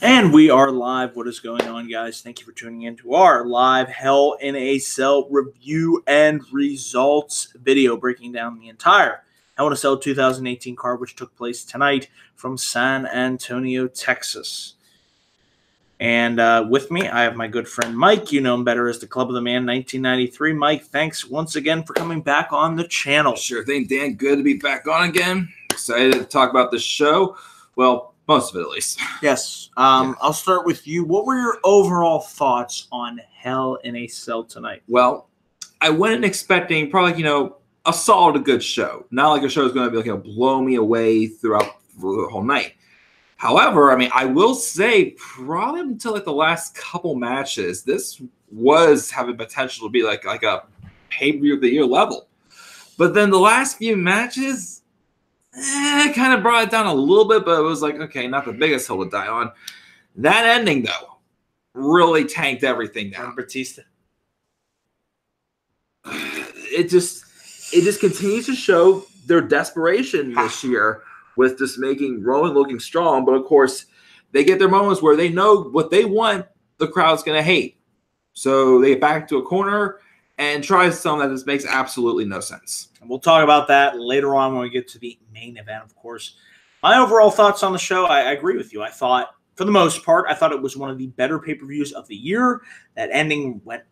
And we are live. What is going on, guys? Thank you for tuning in to our live Hell in a Cell review and results video breaking down the entire Hell in a Cell 2018 card, which took place tonight from San Antonio, Texas. And with me, I have my good friend Mike. You know him better as the Club of the Man 1993. Mike, thanks once again for coming back on the channel. Sure thing, Dan. Good to be back on again. Excited to talk about the show. Well, most of it, at least. Yes. I'll start with you. What were your overall thoughts on Hell in a Cell tonight? Well, I went in expecting probably, a solid, good show. Not like a show is going to be blow me away throughout the whole night. However, I will say probably until the last couple matches, this was having potential to be like a pay-per-view of the year level. But then the last few matches, kind of brought it down a little bit, but it was okay, not the biggest hill to die on. That ending, though, really tanked everything down. Batista. It just continues to show their desperation this year with just making Roman looking strong. But, of course, they get their moments where they know what they want, the crowd's going to hate. So they get back to a corner and try something that just makes absolutely no sense. And we'll talk about that later on when we get to the main event, of course. My overall thoughts on the show, I agree with you. I thought, for the most part, I thought it was one of the better pay-per-views of the year. That ending went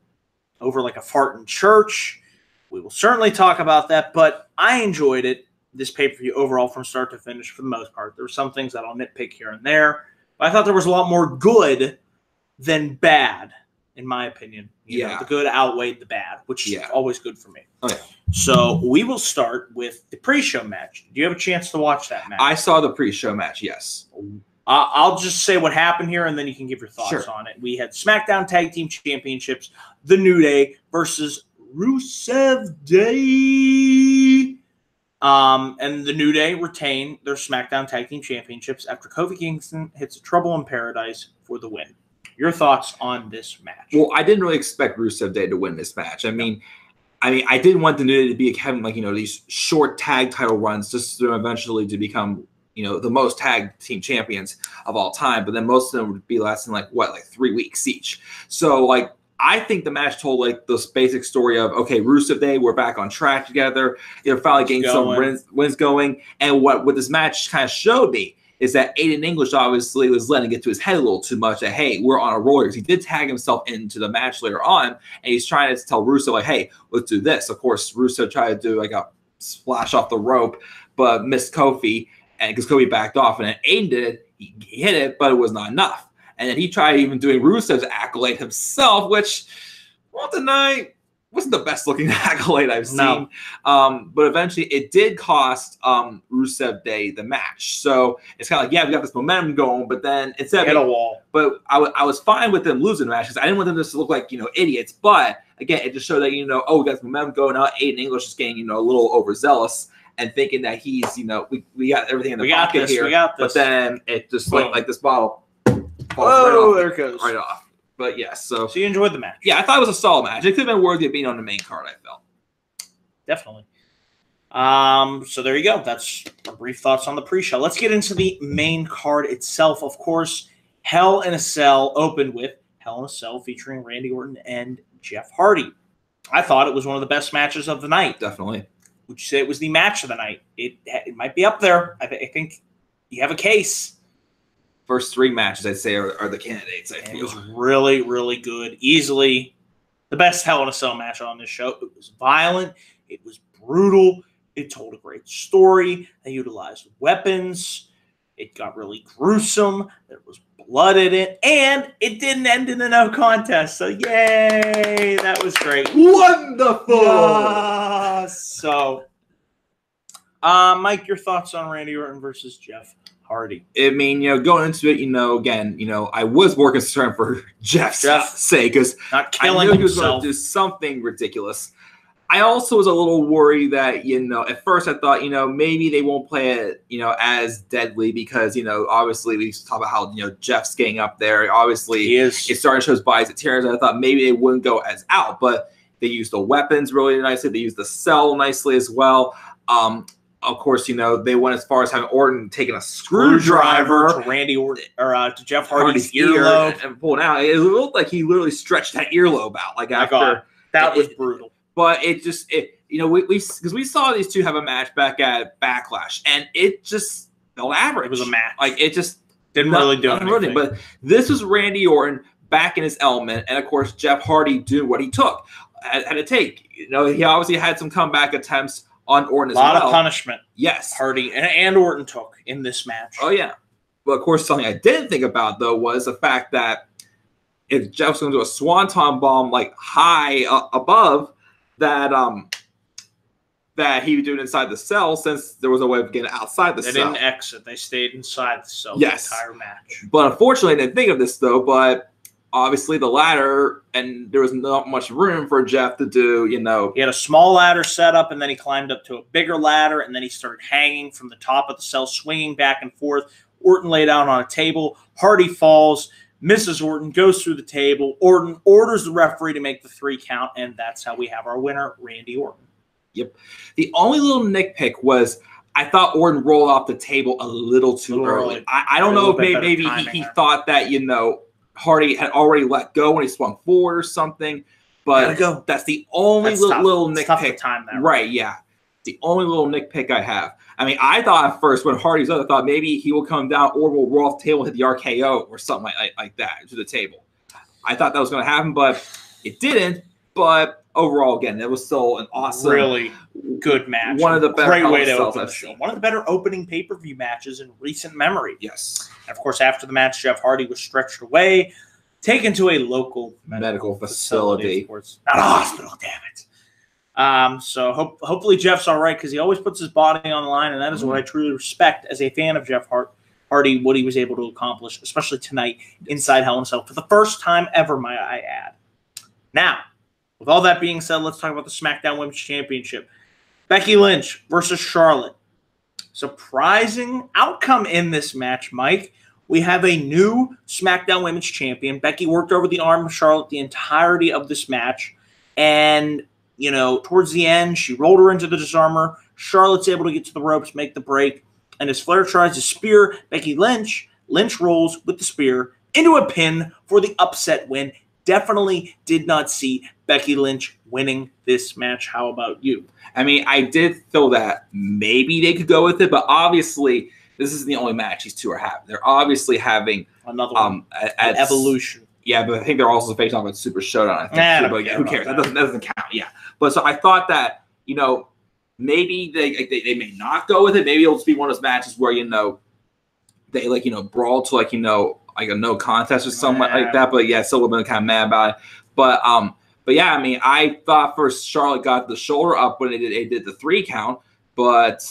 over like a fart in church. We will certainly talk about that, but I enjoyed it, this pay-per-view overall from start to finish for the most part. There were some things that I'll nitpick here and there, but I thought there was a lot more good than bad, in my opinion. You know, the good outweighed the bad, which is always good for me. Oh, yeah. So we will start with the pre-show match. Did you have a chance to watch that match? I saw the pre-show match, yes. I'll just say what happened here, and then you can give your thoughts on it. We had SmackDown Tag Team Championships, The New Day versus Rusev Day. And The New Day retain their SmackDown Tag Team Championships after Kofi Kingston hits Trouble in Paradise for the win. Your thoughts on this match? Well, I didn't really expect Rusev Day to win this match. I mean, I didn't want the New Day to be having these short tag title runs just to eventually to become the most tag team champions of all time. But then most of them would be lasting 3 weeks each. So I think the match told this basic story of, okay, Rusev Day, we're back on track together. Finally getting some wins going. And what this match kind of showed me is that Aiden English obviously was letting it to his head a little too much that, hey, we're on a roller. Because he did tag himself into the match later on, and he's trying to tell Rusev, hey, let's do this. Of course, Rusev tried to do a splash off the rope, but missed Kofi, and because Kofi backed off, and then Aiden did it. He hit it, but it was not enough. And then he tried even doing Rusev's accolade himself, which, won't deny, wasn't the best looking accolade I've seen. But eventually it did cost Rusev Day the match. So it's kind of we got this momentum going, but then instead hit a wall. But I was fine with them losing the match because I didn't want them just to look like idiots. But again, it just showed that we got this momentum going. Now Aiden English is getting a little overzealous and thinking that he's we got everything in the pocket here. We got this. But then it just like this bottle. Oh, there it goes. Right off. But yes, so you enjoyed the match. Yeah, I thought it was a solid match. It could have been worthy of being on the main card, I felt. Definitely. So there you go. That's our brief thoughts on the pre-show. Let's get into the main card itself. Of course, Hell in a Cell opened with Hell in a Cell featuring Randy Orton and Jeff Hardy. I thought it was one of the best matches of the night. Definitely. Would you say it was the match of the night? It might be up there. I think you have a case. First 3 matches, I'd say, are the candidates. I feel. It was really, really good. Easily the best Hell in a Cell match on this show. It was violent. It was brutal. It told a great story. They utilized weapons. It got really gruesome. There was blood in it. And it didn't end in a no contest. So, yay! That was great. Wonderful! So, Mike, your thoughts on Randy Orton versus Jeff Hardy? I mean, going into it, again, I was more concerned for Jeff's sake because not killing I knew he was himself. going to do something ridiculous. I also was a little worried that, at first I thought, maybe they won't play it, as deadly because, obviously we used to talk about how, Jeff's getting up there. Obviously, it's starting to show his bodies at tears. I thought maybe they wouldn't go as out, but they used the weapons really nicely. They used the cell nicely as well. of course, you know, they went as far as having Orton taking a screwdriver to Randy Orton or to Jeff Hardy's earlobe and pulling out. It looked like he literally stretched that earlobe out. Like after that was brutal. But you know, we saw these two have a match back at Backlash, and it just elaborate. It was a match. Like it just didn't really do anything. But this was Randy Orton back in his element, and of course Jeff Hardy doing what he took had to take. You know, he obviously had some comeback attempts on Orton as well. A lot of punishment. Yes, Hardy and Orton took in this match. Oh yeah, but of course something I didn't think about though was the fact that if Jeff was going to do a swanton bomb like high above that that he would do it inside the cell, since there was a way of getting outside the cell. They didn't exit. They stayed inside the cell the entire match. But unfortunately, I didn't think of this, though, but obviously the ladder, and there was not much room for Jeff to do, you know. He had a small ladder set up, and then he climbed up to a bigger ladder, and then he started hanging from the top of the cell, swinging back and forth. Orton laid out on a table. Hardy falls, misses Orton, goes through the table. Orton orders the referee to make the 3 count, and that's how we have our winner, Randy Orton. Yep. The only little nitpick was I thought Orton rolled off the table a little too early. I don't know if maybe he thought that, you know, Hardy had already let go when he swung forward or something. But that's the only little nitpick. It's tough to time that. Right, yeah. The only little nitpick I have. I mean, I thought at first when Hardy's up, I thought maybe he will come down, Orton will roll off the table and hit the RKO or something like that to the table. I thought that was going to happen, but it didn't. But overall, again, it was still an awesome, really good match. One of the better great way to open the show. One of the better opening pay-per-view matches in recent memory. Yes. And of course, after the match, Jeff Hardy was stretched away, taken to a local medical facility. Of course. Not a hospital, damn it. So hopefully Jeff's all right, because he always puts his body on the line, and that is what I truly respect as a fan of Jeff Hardy, what he was able to accomplish, especially tonight inside Hell in a Cell for the first time ever, might I add. Now, with all that being said, let's talk about the SmackDown Women's Championship. Becky Lynch versus Charlotte. Surprising outcome in this match, Mike. We have a new SmackDown Women's Champion. Becky worked over the arm of Charlotte the entirety of this match. And, you know, towards the end, she rolled her into the disarmer. Charlotte's able to get to the ropes, make the break. And as Flair tries to spear Becky Lynch, Lynch rolls with the spear into a pin for the upset win. Definitely did not see Becky Lynch winning this match. How about you? I mean, I did feel that maybe they could go with it, but obviously this isn't the only match these two are having. They're obviously having another one, an evolution. Yeah, but I think they're also facing off at Super Showdown. I think, but yeah, who cares? That doesn't count. Yeah, but so I thought that, you know, maybe they may not go with it. Maybe it'll just be one of those matches where, you know, they brawl to like a no contest or something like that. But yeah, still a little bit kind of mad about it. But yeah, I mean, I thought first Charlotte got the shoulder up when they did the 3 count, but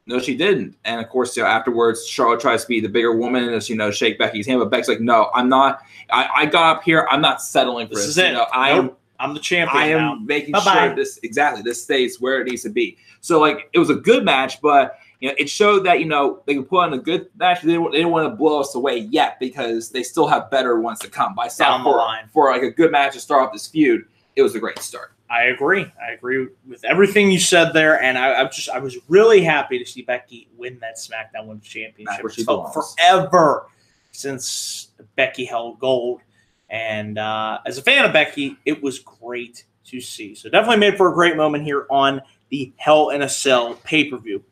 no, she didn't. And of course, you know, afterwards, Charlotte tries to be the bigger woman and, you know, shake Becky's hand, but Becky's like, no, I'm not. I got up here. I'm not settling for this. This is it. You know, I'm the champion. I am making sure this stays where it needs to be. So like, it was a good match, but you know, it showed that, you know, they could put on a good match. They didn't want to blow us away yet, because they still have better ones to come. By down the line for like a good match to start off this feud, it was a great start. I agree. I agree with everything you said there, and I was really happy to see Becky win that SmackDown Women's Championship. It's felt forever since Becky held gold, and as a fan of Becky, it was great to see. So definitely made for a great moment here on the Hell in a Cell pay-per-view.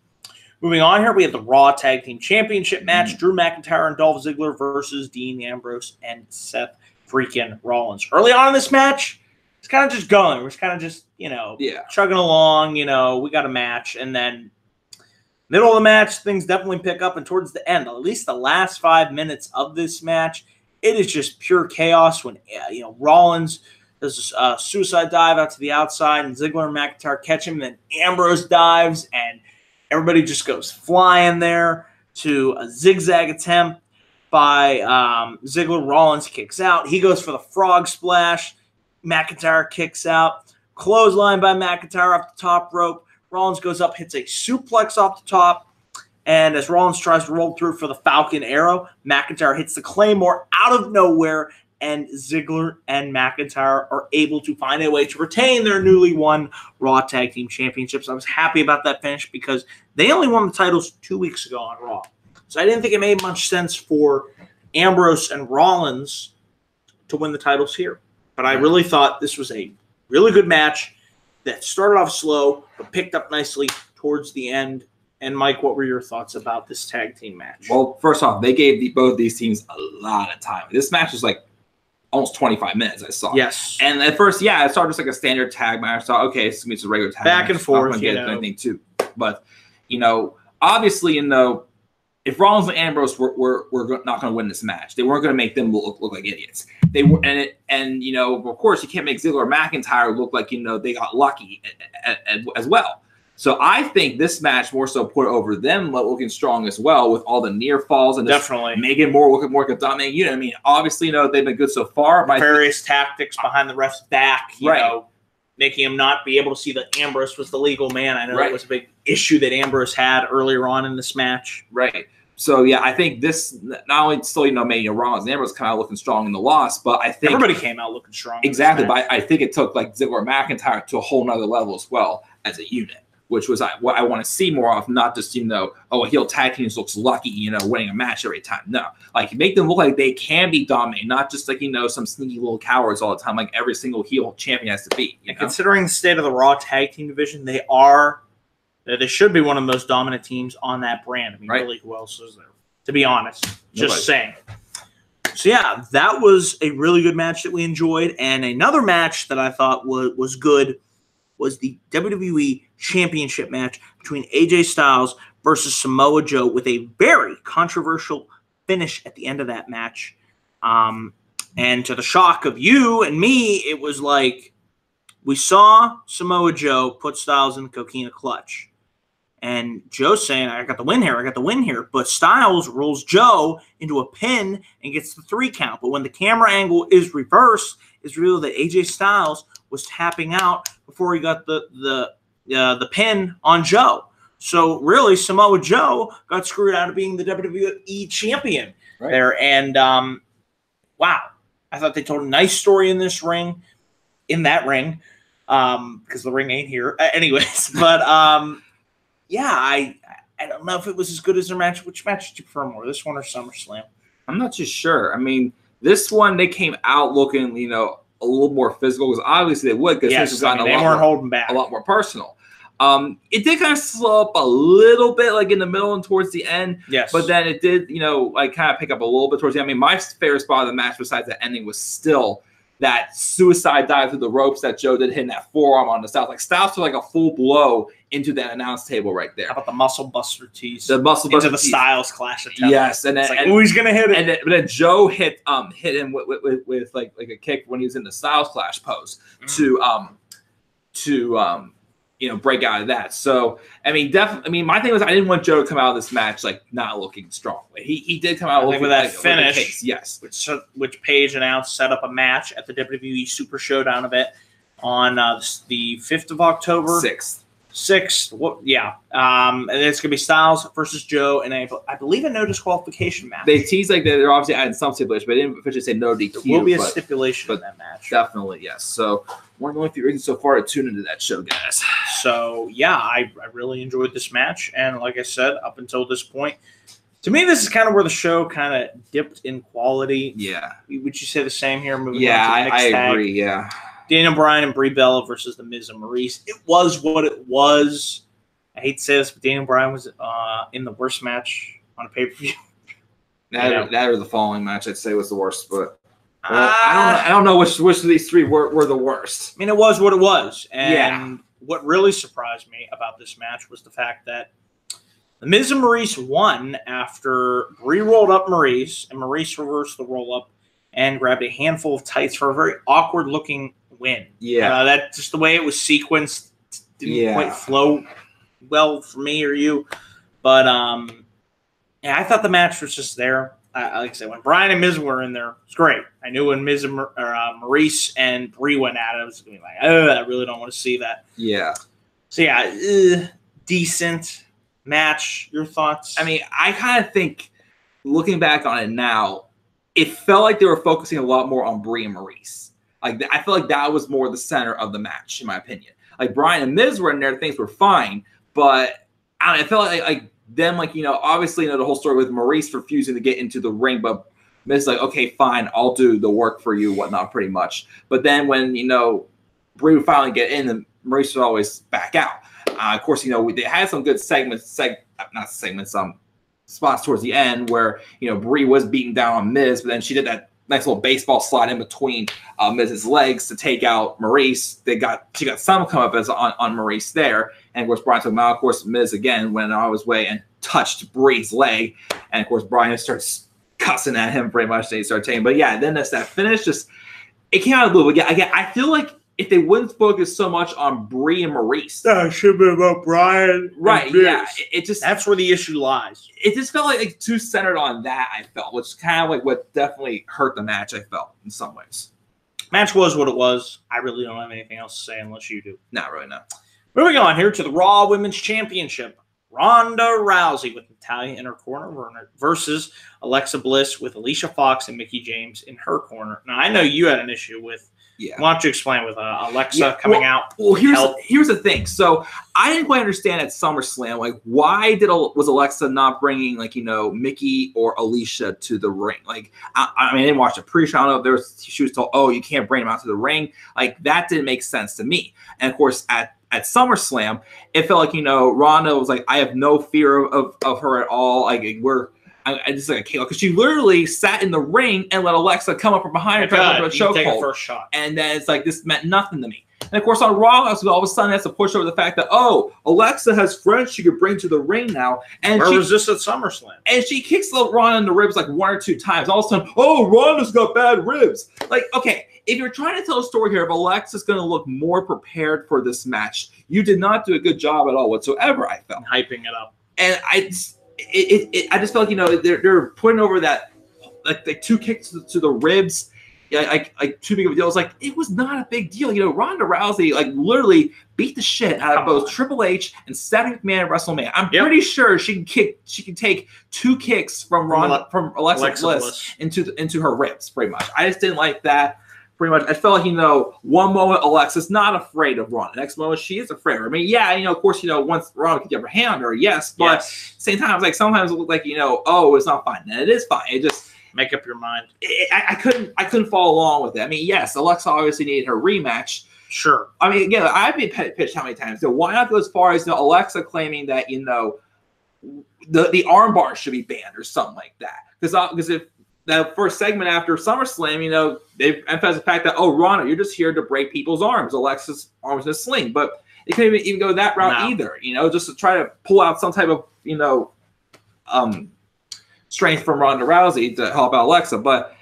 Moving on here, we have the Raw Tag Team Championship match. Drew McIntyre and Dolph Ziggler versus Dean Ambrose and Seth freaking Rollins. Early on in this match, it's kind of just going. We're kind of just, you know, chugging along. You know, we got a match. And then middle of the match, things definitely pick up. And towards the end, at least the last 5 minutes of this match, it is just pure chaos when, you know, Rollins does a suicide dive out to the outside, and Ziggler and McIntyre catch him. And then Ambrose dives, and everybody just goes flying there to a zigzag attempt by Ziggler. Rollins kicks out. He goes for the frog splash. McIntyre kicks out. Clothesline by McIntyre off the top rope. Rollins goes up, hits a suplex off the top. And as Rollins tries to roll through for the Falcon Arrow, McIntyre hits the Claymore out of nowhere, and Ziggler and McIntyre are able to find a way to retain their newly won Raw Tag Team Championships. I was happy about that finish because they only won the titles 2 weeks ago on Raw. So I didn't think it made much sense for Ambrose and Rollins to win the titles here. But I really thought this was a really good match that started off slow but picked up nicely towards the end. And Mike, what were your thoughts about this tag team match? Well, first off, they gave both these teams a lot of time. This match was like almost 25 minutes, I saw. Yes. And at first, yeah, it started just like a standard tag match. I thought, okay, it's going to be a regular tag back match. And forth, I'm gonna get anything too. But, obviously, if Rollins and Ambrose were not going to win this match, they weren't going to make them look like idiots. They were, and of course, you can't make Ziggler or McIntyre look like they got lucky as well. So I think this match more so put over them looking strong as well with all the near falls and definitely making it more look like a dominant unit. I mean, obviously, they've been good so far. But various tactics behind the ref's back, making him not be able to see that Ambrose was the legal man. I know that was a big issue that Ambrose had earlier on in this match. Right. So, yeah, I think this not only still, made Rollins and Ambrose come out looking strong in the loss, but I think everybody came out looking strong. Exactly. But I think it took like Ziggler and McIntyre to a whole nother level as well as a unit, which was what I want to see more of, not just, a heel tag team looks lucky, winning a match every time. No, like make them look like they can be dominated, not just like, some sneaky little cowards all the time, like every single heel champion has to be. Considering the state of the Raw tag team division, they should be one of the most dominant teams on that brand. I mean, really, who else is there? To be honest, just saying. So, yeah, that was a really good match that we enjoyed. And another match that I thought was good was the WWE Championship match between AJ Styles versus Samoa Joe with a very controversial finish at the end of that match. And to the shock of you and me, it was like we saw Samoa Joe put Styles in the coquina clutch. And Joe's saying, I got the win here. But Styles rolls Joe into a pin and gets the 3 count. But when the camera angle is reversed, it's revealed that AJ Styles was tapping out before he got the pin on Joe. So really, Samoa Joe got screwed out of being the WWE champion there. And wow, I thought they told a nice story in that ring, because the ring ain't here, anyways. But yeah, I don't know if it was as good as their match. Which match did you prefer more, this one or SummerSlam? I'm not too sure. I mean, this one they came out looking, a little more physical, because obviously they would, because this was gotten they weren't holding back, a lot more personal. It did kind of slow up a little bit, like in the middle and towards the end. Yes. But then it did, like kind of pick up a little bit towards the end. I mean, my favorite spot of the match, besides the ending, was still that suicide dive through the ropes that Joe did, hitting that forearm on the Styles. Like Styles took like a full blow into that announce table right there. How about the muscle buster tease? The muscle buster into the tease. Styles clash attempt. Yes, and then it's like, he's gonna hit it. But then Joe hit him with like a kick when he was in the Styles clash pose to break out of that. So I mean, definitely. I mean, my thing was I didn't want Joe to come out of this match like not looking strong. He did come out looking with that finish, yes, which Paige announced set up a match at the WWE Super Showdown event on the 5th of October. 6th. And it's gonna be Styles versus Joe, and I believe a no disqualification match. They teased like they're obviously adding some stipulation, but they didn't officially say no DQ. There will be a stipulation in that match. Definitely, yes. So one of the only few reasons so far to tune into that show, guys. So yeah, I really enjoyed this match, and like I said, up until this point, to me, this is kind of where the show kind of dipped in quality. Yeah. Would you say the same here? Moving yeah, on to the next I agree. Yeah. Daniel Bryan and Brie Bella versus The Miz and Maryse. It was what it was. I hate to say this, but Daniel Bryan was in the worst match on a pay-per-view. That or the following match, I'd say, was the worst. But I don't know which of these three were the worst. I mean, it was what it was. And what really surprised me about this match was the fact that The Miz and Maryse won after Brie rolled up Maryse, and Maryse reversed the roll-up and grabbed a handful of tights for a very awkward-looking win. Yeah. That's just the way it was sequenced. Didn't quite flow well for me or you. But, I thought the match was just there. Like I said, when Bryan and Miz were in there, it was great. I knew when Miz and Maryse and Brie went at it, I was going to be like, I really don't want to see that. Yeah. So, decent match. Your thoughts? I mean, I kind of think, looking back on it now, it felt like they were focusing a lot more on Brie and Maryse. Like I feel like that was more the center of the match, in my opinion. Like Bryan and Miz were in there, things were fine, but I don't know, I felt like them, like, you know, obviously, you know, the whole story with Maryse refusing to get into the ring, but Miz is like, okay, fine, I'll do the work for you, whatnot, pretty much. But then when, you know, Brie would finally get in, and Maryse would always back out. Of course, you know, they had some good spots towards the end where, you know, Brie was beating down on Miz, but then she did that nice little baseball slide in between Miz's legs to take out Maryse. She got some come up as on Maryse there, and of course Bryan took him out. Of course, Miz again went out of his way and touched Brie's leg, and of course Bryan starts cussing at him pretty much. And he started taking, but yeah, then that finish it came out of the blue. But yeah, again, I feel like if they wouldn't focus so much on Brie and Maryse, it should be about Bryan. Right? Yeah, it just that's where the issue lies. It just felt like too centered on that. I felt, which is kind of like what definitely hurt the match. I felt in some ways. Match was what it was. I really don't have anything else to say unless you do. Not really, no. Moving on here to the Raw Women's Championship. Ronda Rousey with Natalya in her corner versus Alexa Bliss with Alicia Fox and Mickie James in her corner. Now, I know you had an issue with. Yeah. Why don't you explain with Alexa coming out? Well, here's the thing. So I didn't quite understand at SummerSlam, like, why was Alexa not bringing, like, you know, Mickie or Alicia to the ring? Like, I mean, I didn't watch the pre-show. I don't know if she was told, oh, you can't bring them out to the ring. Like, that didn't make sense to me. And of course, at SummerSlam, it felt like, you know, Ronda was like, I have no fear of her at all. Like, I just like, because she literally sat in the ring and let Alexa come up from behind her, try to put a chokehold. First shot, and then it's like, this meant nothing to me. And of course, on Raw, all of a sudden, that's a push over the fact that, oh, Alexa has friends she could bring to the ring now. And where was this at SummerSlam? And she kicks Ronda in the ribs like 1 or 2 times. All of a sudden, oh, Ronda's got bad ribs. Like, okay, if you're trying to tell a story here of Alexa's going to look more prepared for this match, you did not do a good job at all whatsoever, I felt. Hyping it up. And I just felt like, you know, they're putting over that, like 2 kicks to the ribs, like too big of a deal. It's like, it was not a big deal. You know, Ronda Rousey, like, literally beat the shit out of both Triple H and Stephanie McMahon at WrestleMania. I'm pretty sure she can take 2 kicks from Alexa Bliss into her ribs, pretty much. I just didn't like that. Pretty much, I felt like, you know, one moment Alexa's not afraid of Ronda. The next moment she is afraid of her. I mean, yeah, you know, of course, you know, once Ronda could get her hand on her, yes, but at the same time, it's like sometimes it looked like, you know, oh, it's not fine. And it is fine. It just make up your mind. I couldn't follow along with it. I mean, yes, Alexa obviously needed her rematch. Sure. I mean, again, I've been pitched how many times? So why not go as far as, you know, Alexa claiming that, you know, the armbar should be banned or something like that? Because if that first segment after SummerSlam, you know, they emphasize the fact that, oh, Ronda, you're just here to break people's arms. Alexa's arms in a sling. But it couldn't even go that route either, you know, just to try to pull out some type of, you know, strength from Ronda Rousey to help out Alexa. But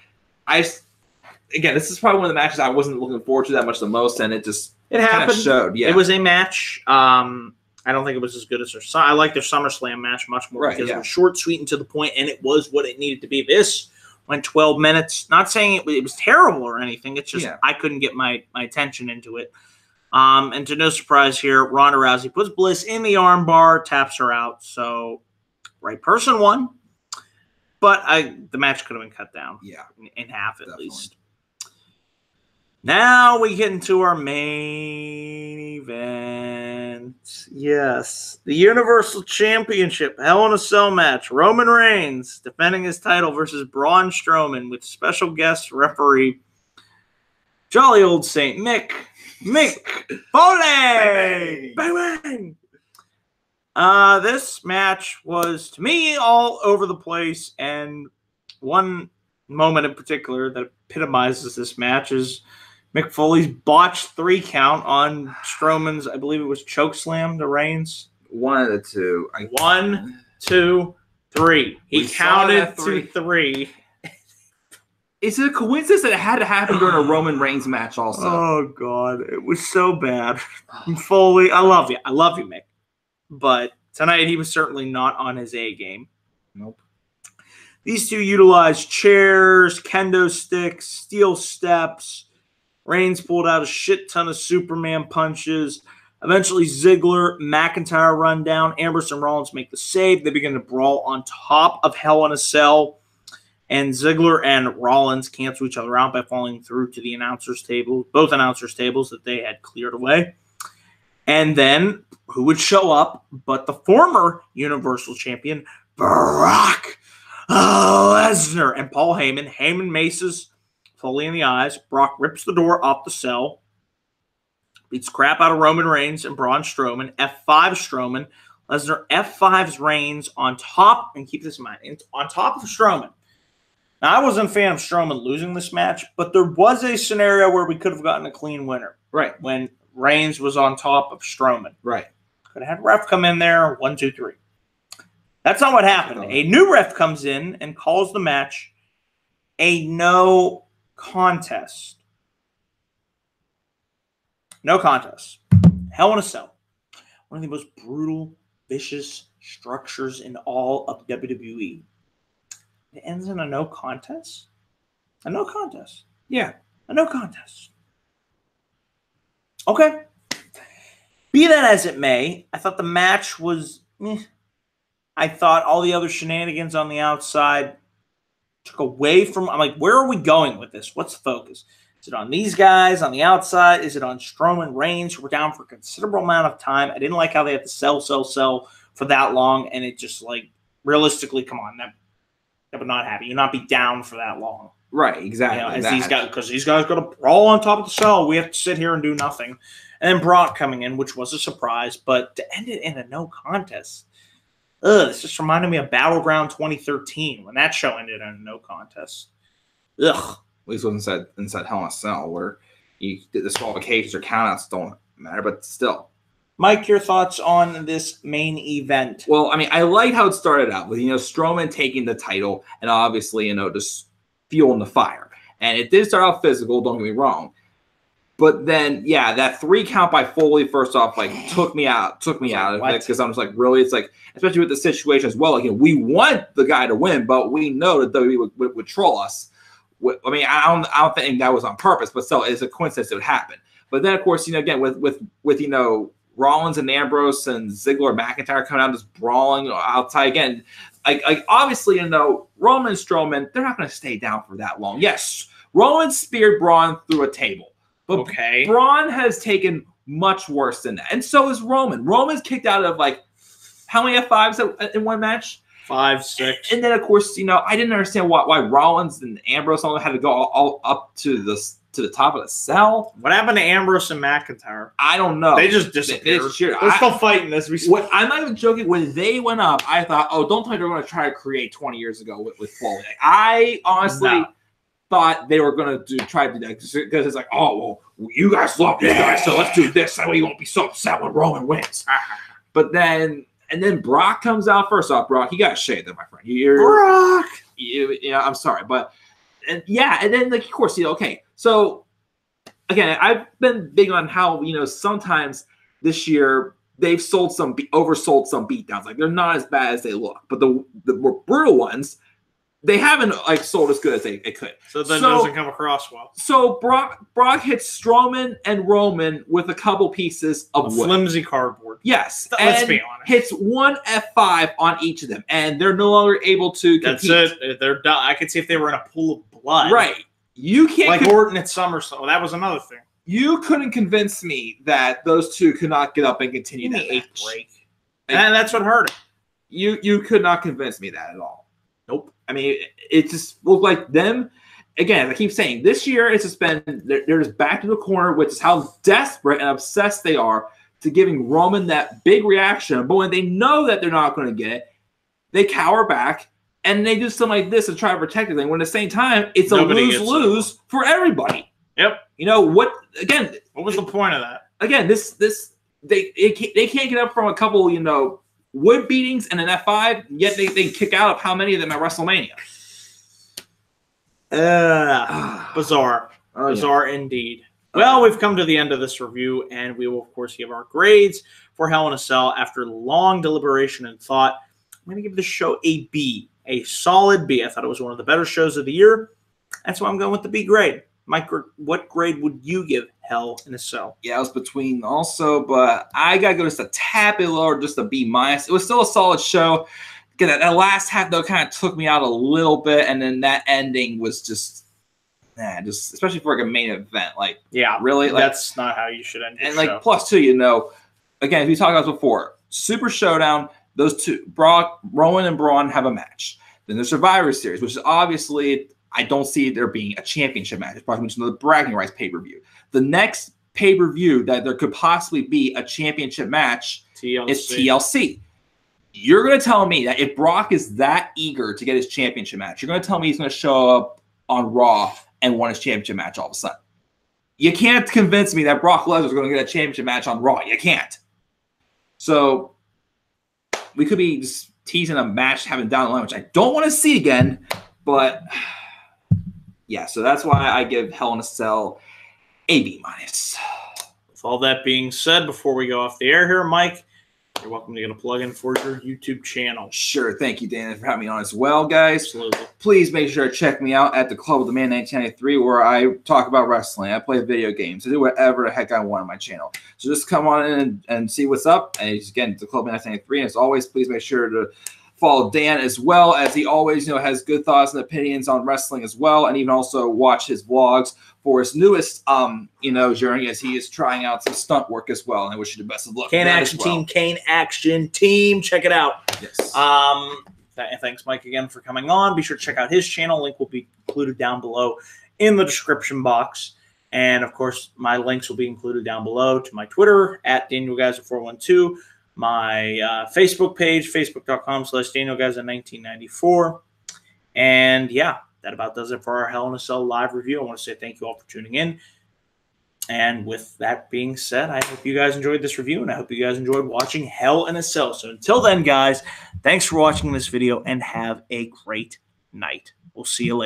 again, this is probably one of the matches I wasn't looking forward to that much the most, and it happened. Showed. Yeah, it was a match. I don't think it was as good as I like their SummerSlam match much more because it was short, sweet, and to the point, and it was what it needed to be. This went 12 minutes. Not saying it was terrible or anything. It's just I couldn't get my attention into it. And to no surprise here, Ronda Rousey puts Bliss in the armbar, taps her out. So right person won. But the match could have been cut down in half at least. Now we get into our main event. Yes. The Universal Championship Hell in a Cell match. Roman Reigns defending his title versus Braun Strowman with special guest referee jolly old Saint Mick Foley. Bang, bang. This match was, to me, all over the place. And one moment in particular that epitomizes this match is Mick Foley's botched 3 count on Strowman's, I believe it was chokeslam to Reigns. One of the two. 1, 2, 3. He counted to 3. Is it a coincidence that it had to happen during a Roman Reigns match also? Oh, God. It was so bad. Foley, I love you. I love you, Mick. But tonight he was certainly not on his A game. Nope. These two utilized chairs, kendo sticks, steel steps. Reigns pulled out a shit ton of Superman punches. Eventually, Ziggler, McIntyre run down. Ambrose and Rollins make the save. They begin to brawl on top of Hell in a Cell. And Ziggler and Rollins cancel each other out by falling through to the announcers' table, both announcers' tables that they had cleared away. And then who would show up but the former Universal Champion, Brock Lesnar, and Paul Heyman. Heyman maces Foley in the eyes. Brock rips the door off the cell, beats crap out of Roman Reigns and Braun Strowman. F5 Strowman. Lesnar F5's Reigns on top, and keep this in mind, on top of Strowman. Now, I wasn't a fan of Strowman losing this match, but there was a scenario where we could have gotten a clean winner. Right. When Reigns was on top of Strowman. Right. Could have had ref come in there, 1, 2, 3. That's not what happened. A new ref comes in and calls the match a no contest. No contest. Hell in a Cell. One of the most brutal, vicious structures in all of WWE. It ends in a no contest? A no contest. Yeah. A no contest. Okay. Be that as it may, I thought the match was I thought all the other shenanigans on the outside took away from... I'm like, where are we going with this? What's the focus? Is it on these guys on the outside? Is it on Strowman, Reigns, who were down for a considerable amount of time? I didn't like how they had to sell for that long, and it just, like, realistically, come on, that would not happen. You'd not be down for that long. Right, exactly. You know, because these guys got to brawl on top of the cell. We have to sit here and do nothing. And then Brock coming in, which was a surprise, but to end it in a no contest. This just reminded me of Battleground 2013 when that show ended in a no contest. Ugh. At least wasn't inside Hell in a Cell where the disqualifications or countouts don't matter, but still. Mike, your thoughts on this main event? Well, I mean, I liked how it started out with, Strowman taking the title and obviously, just fueling the fire. And it did start out physical, don't get me wrong. But then, yeah, that 3 count by Foley, first off, like, took me out of it because I was like, really? It's like, especially with the situation as well, like, we want the guy to win, but we know that WWE would troll us. I mean, I don't think that was on purpose, but still, it's a coincidence it would happen. But then, of course, again, with Rollins and Ambrose and Ziggler and McIntyre coming out just brawling outside again, like obviously, Roman and Strowman, they're not going to stay down for that long. Yes, Rollins speared Braun through a table. But okay. Braun has taken much worse than that. And so is Roman. Roman's kicked out of, like, how many F5s in one match? 5, 6. And then, of course, I didn't understand why Rollins and Ambrose all had to go all up to the top of the cell. What happened to Ambrose and McIntyre? I don't know. They just disappeared. They're still fighting this. I'm not even joking. When they went up, I thought, oh, don't tell me they're going to try to create 20 years ago with Foley. I honestly... thought they were going to try to do that because it's like, oh, well, you guys love these guys, so let's do this. That way you won't be so upset when Roman wins. But then Brock comes out. First off, Brock, you got shade there, my friend. Brock! I'm sorry. And then, like, of course, okay. So, again, I've been big on how, sometimes this year they've oversold some beatdowns. Like, they're not as bad as they look. But the more brutal ones, they haven't, like, sold as good as they could. So then it doesn't come across well. So Brock hits Strowman and Roman with a couple pieces of wood. Flimsy cardboard. Yes. Let's be honest. Hits 1 F5 on each of them, and they're no longer able to compete. That's it. They're done. I could see if they were in a pool of blood. Right. You can't... Like Orton at SummerSlam. That was another thing. You couldn't convince me that those two could not get up and continue that match. Break. And that's what hurt him. You could not convince me that at all. Nope. I mean, it just looked like them. Again, I keep saying, this year it's just been, they're just back to the corner, which is how desperate and obsessed they are to giving Roman that big reaction. But when they know that they're not going to get it, they cower back and they do something like this to try to protect it. When at the same time, it's a lose-lose for everybody. Yep. What was the point of that? Again, they can't get up from a couple, wood beatings and an F5, yet they kick out of how many of them at WrestleMania. Bizarre. Bizarre indeed. Well, we've come to the end of this review, and we will, of course, give our grades for Hell in a Cell. After long deliberation and thought, I'm going to give this show a B, a solid B. I thought it was one of the better shows of the year. That's why I'm going with the B grade. Mike, what grade would you give Hell in a Cell? Yeah, I was between also, but I got to go just a tad bit lower, just a B-. It was still a solid show. Again, that last half though kind of took me out a little bit, and then that ending was just especially for like a main event. Like, yeah, really, like, that's not how you should end. And your like show. plus two, you know, again, as we talked about before, Super Showdown. Those two, Rowan and Braun, have a match. Then the Survivor Series, which is obviously, I don't see there being a championship match. It's probably mentioned the bragging rights pay-per-view. The next pay-per-view that there could possibly be a championship match is TLC. You're going to tell me that if Brock is that eager to get his championship match, you're going to tell me he's going to show up on Raw and win his championship match all of a sudden. You can't convince me that Brock Lesnar is going to get a championship match on Raw. You can't. So we could be just teasing a match having down the line, which I don't want to see again. But yeah, so that's why I give Hell in a Cell a B-. With all that being said, before we go off the air here, Mike, you're welcome to get a plug-in for your YouTube channel. Sure. Thank you, Dan, for having me on as well, guys. Absolutely. Please make sure to check me out at the Club of the Man 1993, where I talk about wrestling. I play video games. I do whatever the heck I want on my channel. So just come on in and see what's up. And again, the Club of the Man 1993. And as always, please make sure to follow Dan as well, as he always, has good thoughts and opinions on wrestling as well, and even also watch his vlogs for his newest, journey as he is trying out some stunt work as well. And I wish you the best of luck. Kane Action Team. Check it out. Yes. Thanks, Mike, again for coming on. Be sure to check out his channel. Link will be included down below in the description box. And, of course, my links will be included down below to my Twitter, at DanielGeyser412, my Facebook page, facebook.com/DanielGeyser1994. And, yeah, that about does it for our Hell in a Cell live review. I want to say thank you all for tuning in. And with that being said, I hope you guys enjoyed this review, and I hope you guys enjoyed watching Hell in a Cell. So until then, guys, thanks for watching this video, and have a great night. We'll see you later.